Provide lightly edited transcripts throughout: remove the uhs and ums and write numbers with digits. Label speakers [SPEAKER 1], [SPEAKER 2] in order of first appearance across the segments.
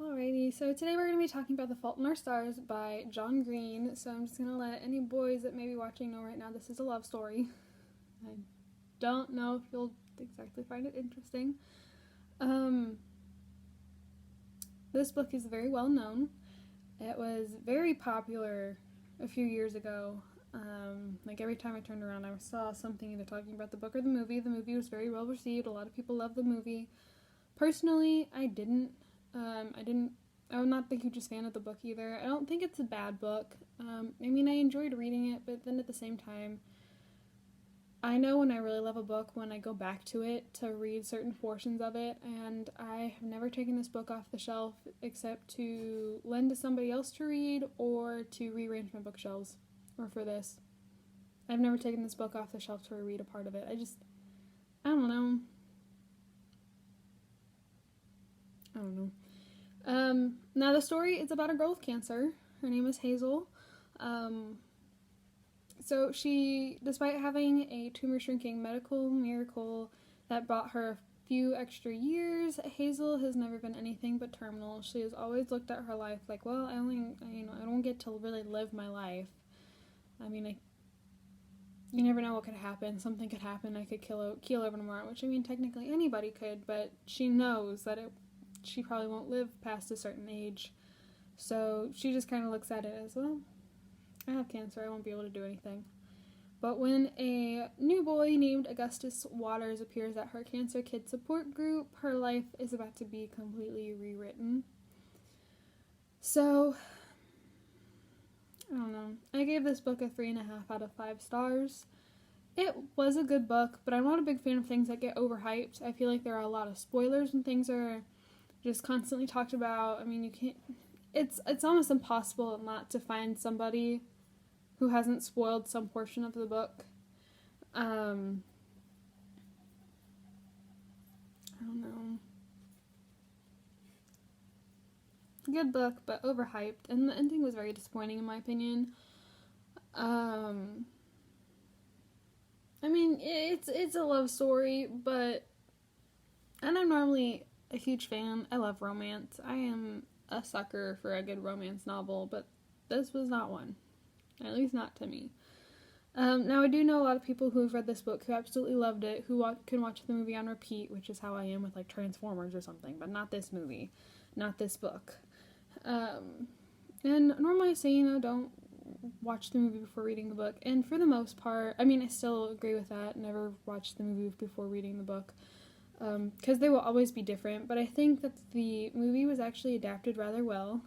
[SPEAKER 1] Alrighty, so today we're going to be talking about The Fault in Our Stars by John Green. So I'm just going to let any boys that may be watching know right now this is a love story. I don't know if you'll exactly find it interesting. This book is very well known. It was very popular a few years ago. Like every time I turned around, I saw something either talking about the book or the movie. The movie was very well received. A lot of people loved the movie. Personally, I didn't. I'm not the hugest fan of the book either. I don't think it's a bad book. I enjoyed reading it, but then at the same time, I know when I really love a book when I go back to it to read certain portions of it, and I have never taken this book off the shelf except to lend to somebody else to read or to rearrange my bookshelves, or for this. I've never taken this book off the shelf to read a part of it. I don't know. I don't know. Now the story is about a girl with cancer. Her name is Hazel. So she, despite having a tumor shrinking medical miracle that brought her a few extra years, Hazel has never been anything but terminal. She has always looked at her life like, well, I don't get to really live my life. You never know what could happen. Something could happen. I could keel over tomorrow, which technically anybody could, but she knows that she probably won't live past a certain age. So she just kind of looks at it as, well, I have cancer, I won't be able to do anything. But when a new boy named Augustus Waters appears at her cancer kid support group, her life is about to be completely rewritten. So, I don't know. I gave this book a 3.5 out of 5 stars. It was a good book, but I'm not a big fan of things that get overhyped. I feel like there are a lot of spoilers when things are just constantly talked about. You can't. It's almost impossible not to find somebody who hasn't spoiled some portion of the book. I don't know. Good book, but overhyped, and the ending was very disappointing in my opinion. It's a love story, but and I'm normally a huge fan. I love romance. I am a sucker for a good romance novel, but this was not one. At least not to me. Now, I do know a lot of people who have read this book who absolutely loved it, who can watch the movie on repeat, which is how I am with, like, Transformers or something, but not this movie, not this book. And normally I say, don't watch the movie before reading the book, and for the most part, I still agree with that, never watch the movie before reading the book, because they will always be different, but I think that the movie was actually adapted rather well.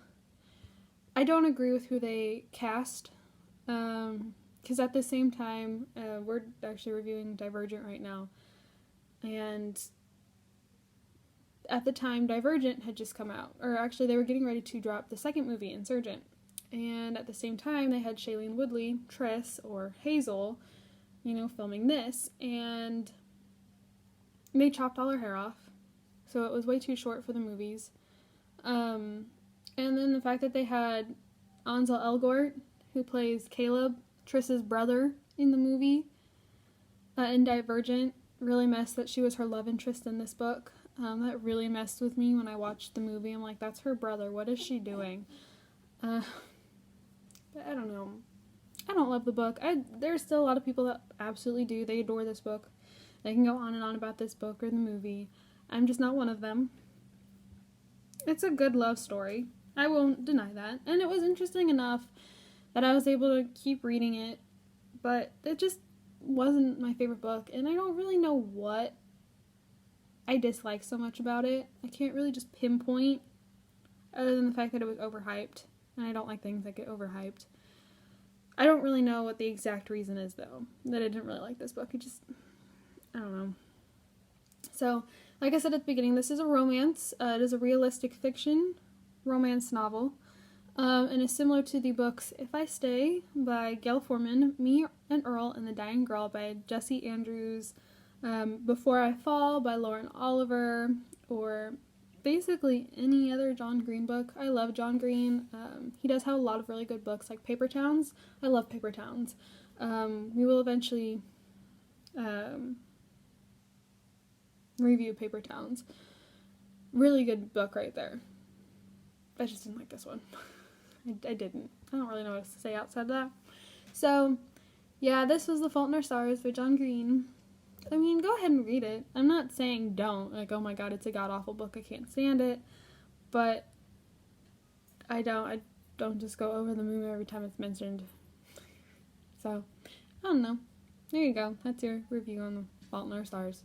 [SPEAKER 1] I don't agree with who they cast, because at the same time, we're actually reviewing Divergent right now, and at the time Divergent had just come out, or actually they were getting ready to drop the second movie, Insurgent, and at the same time they had Shailene Woodley, Triss, or Hazel, filming this, and they chopped all her hair off, so it was way too short for the movies. And then the fact that they had Ansel Elgort, who plays Caleb, Triss's brother in the movie, in Divergent, really messed that she was her love interest in this book. That really messed with me when I watched the movie. I'm like, that's her brother. What is she doing? But I don't know. I don't love the book. There's still a lot of people that absolutely do. They adore this book. They can go on and on about this book or the movie. I'm just not one of them. It's a good love story. I won't deny that. And it was interesting enough that I was able to keep reading it. But it just wasn't my favorite book. And I don't really know what I dislike so much about it. I can't really just pinpoint, other than the fact that it was overhyped. And I don't like things that get overhyped. I don't really know what the exact reason is, though, that I didn't really like this book. I don't know. So, like I said at the beginning, this is a romance. It is a realistic fiction romance novel. And is similar to the books If I Stay by Gail Forman, Me and Earl and the Dying Girl by Jesse Andrews, Before I Fall by Lauren Oliver, or basically any other John Green book. I love John Green. He does have a lot of really good books, like Paper Towns. I love Paper Towns. We will eventually review Paper Towns. Really good book right there. I just didn't like this one. I didn't. I don't really know what to say outside of that. So, yeah, this was The Fault in Our Stars by John Green. I mean, go ahead and read it. I'm not saying don't. Like, oh my god, it's a god-awful book. I can't stand it. But I don't just go over the moon every time it's mentioned. So, I don't know. There you go. That's your review on The Fault in Our Stars.